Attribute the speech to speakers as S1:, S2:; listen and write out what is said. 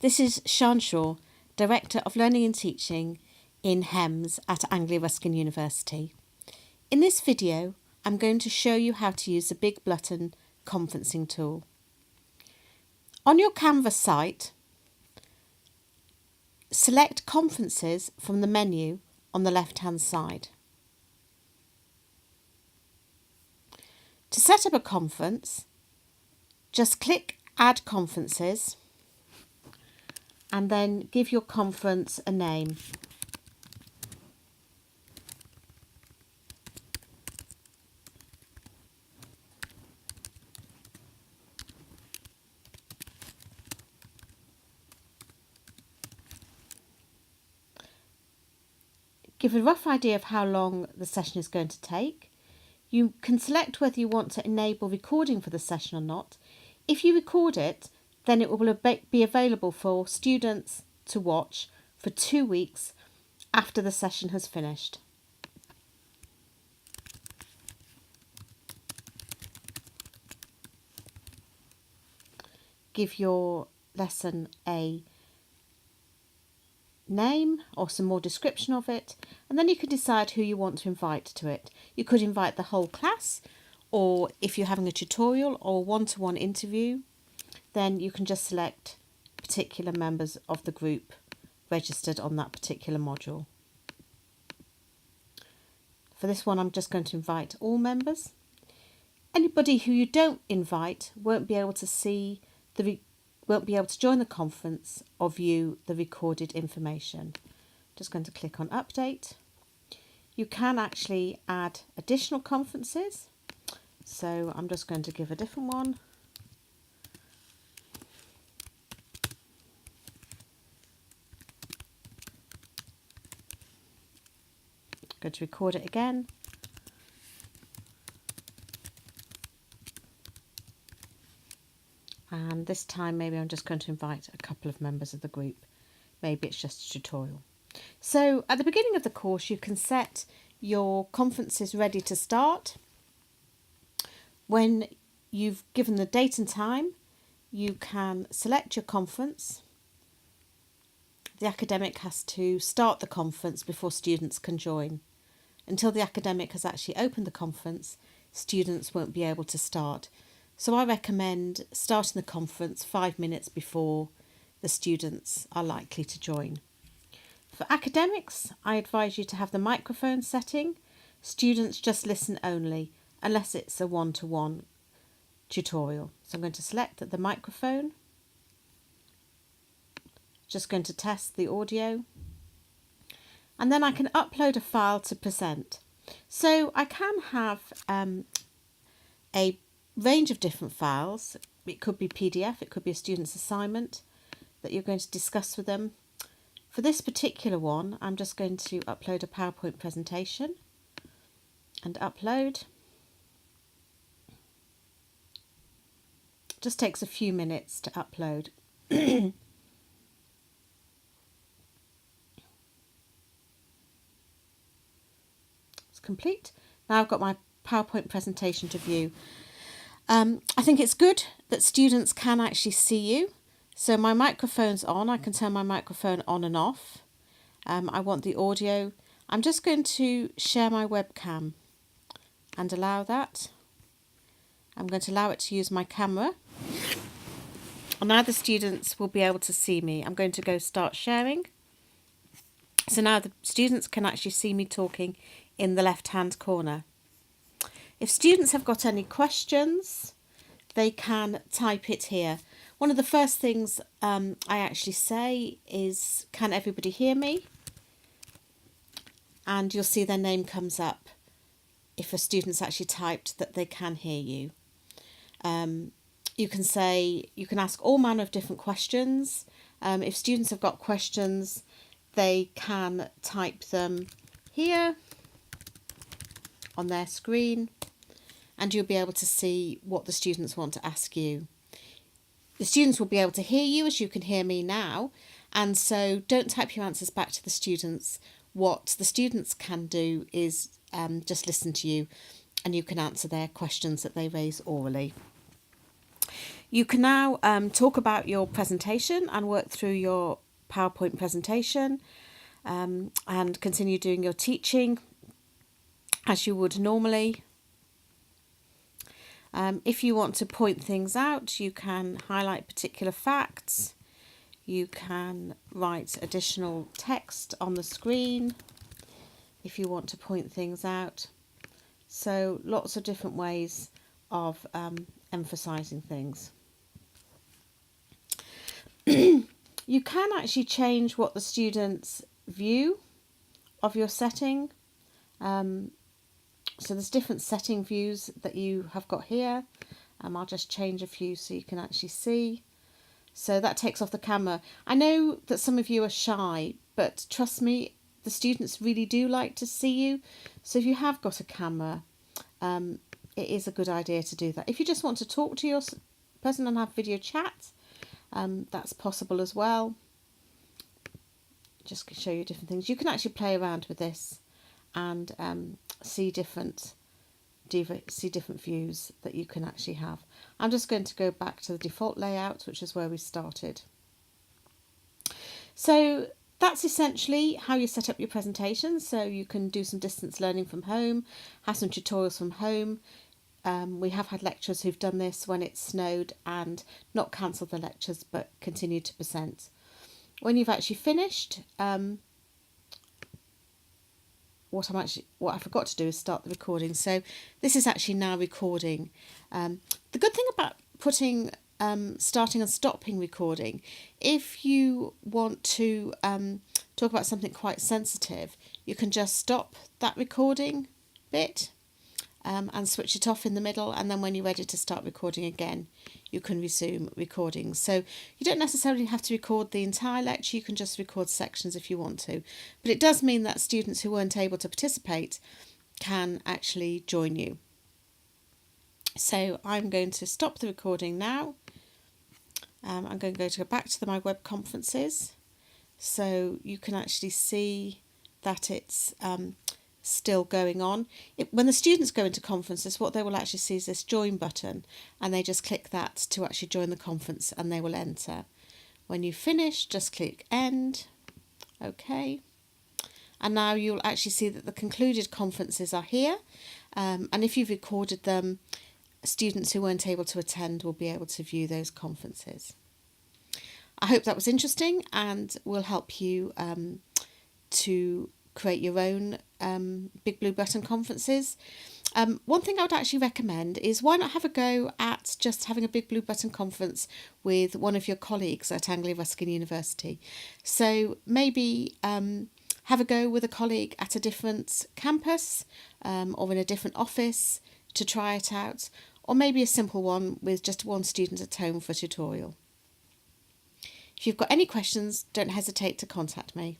S1: This is Sian, Director of Learning and Teaching in HEMS at Anglia Ruskin University. In this video, I'm going to show you how to use the Big Button conferencing tool. On your Canvas site, select Conferences from the menu on the left-hand side. To set up a conference, just click Add Conferences and then give your conference a name. Give a rough idea of how long the session is going to take. You can select whether you want to enable recording for the session or not. If you record it, then it will be available for students to watch for 2 weeks after the session has finished. Give your lesson a name or some more description of it, and then you can decide who you want to invite to it. You could invite the whole class, or if you're having a tutorial or one-to-one interview, then you can just select particular members of the group registered on that particular module. For this one, I'm just going to invite all members. Anybody who you don't invite won't be able to join the conference or view the recorded information. Just going to click on Update. You can actually add additional conferences, so I'm just going to give a different one. Going to record it again. And this time maybe I'm just going to invite a couple of members of the group. Maybe it's just a tutorial. So at the beginning of the course, you can set your conferences ready to start. When you've given the date and time, you can select your conference. The academic has to start the conference before students can join. Until the academic has actually opened the conference, students won't be able to start. So I recommend starting the conference 5 minutes before the students are likely to join. For academics, I advise you to have the microphone setting. Students just listen only, unless it's a one-to-one tutorial. So I'm going to select the microphone. Just going to test the audio. And then I can upload a file to present. So I can have a range of different files. It could be PDF, it could be a student's assignment that you're going to discuss with them. For this particular one, I'm just going to upload a PowerPoint presentation and upload. Just takes a few minutes to upload. It's complete. Now I've got my PowerPoint presentation to view. I think it's good that students can actually see you. So my microphone's on. I can turn my microphone on and off. I want the audio. I'm just going to share my webcam and allow that. I'm going to allow it to use my camera. And now the students will be able to see me. I'm going to go start sharing. So now the students can actually see me talking in the left-hand corner. If students have got any questions, they can type it here. One of the first things I actually say is, can everybody hear me? And you'll see their name comes up if a student's actually typed that they can hear you. You can ask all manner of different questions. If students have got questions, they can type them here on their screen, and you'll be able to see what the students want to ask you. The students will be able to hear you as you can hear me now, and so don't type your answers back to the students. What the students can do is just listen to you, and you can answer their questions that they raise orally. You can now talk about your presentation and work through your PowerPoint presentation, and continue doing your teaching as you would normally. If you want to point things out, you can highlight particular facts. You can write additional text on the screen if you want to point things out. So lots of different ways of emphasising things. You can actually change what the students view of your setting. So there's different setting views that you have got here. I'll just change a few so you can actually see. So that takes off the camera. I know that some of you are shy, but trust me, the students really do like to see you. So if you have got a camera, it is a good idea to do that. If you just want to talk to your person and have video chat, that's possible as well. Just to show you different things. You can actually play around with this and see different views that you can actually have. I'm just going to go back to the default layout, which is where we started. So that's essentially how you set up your presentation. So you can do some distance learning from home, have some tutorials from home. We have had lecturers who've done this when it snowed and not cancelled the lectures but continued to present. When you've actually finished, what I forgot to do is start the recording. So this is actually now recording. The good thing about putting starting and stopping recording, if you want to talk about something quite sensitive, you can just stop that recording bit and switch it off in the middle, and then when you're ready to start recording again, you can resume recording. So you don't necessarily have to record the entire lecture, you can just record sections if you want to. But it does mean that students who weren't able to participate can actually join you. So I'm going to stop the recording now. I'm going to go back to my web conferences, so you can actually see that it's still going on. When the students go into conferences, what they will actually see is this join button, and they just click that to actually join the conference and they will enter. When you finish, just click end. Okay. And now you'll actually see that the concluded conferences are here, and if you've recorded them, students who weren't able to attend will be able to view those conferences. I hope that was interesting and will help you to create your own Big Blue Button conferences. One thing I would actually recommend is, why not have a go at just having a Big Blue Button conference with one of your colleagues at Anglia Ruskin University. So maybe have a go with a colleague at a different campus or in a different office to try it out, or maybe a simple one with just one student at home for a tutorial. If you've got any questions, don't hesitate to contact me.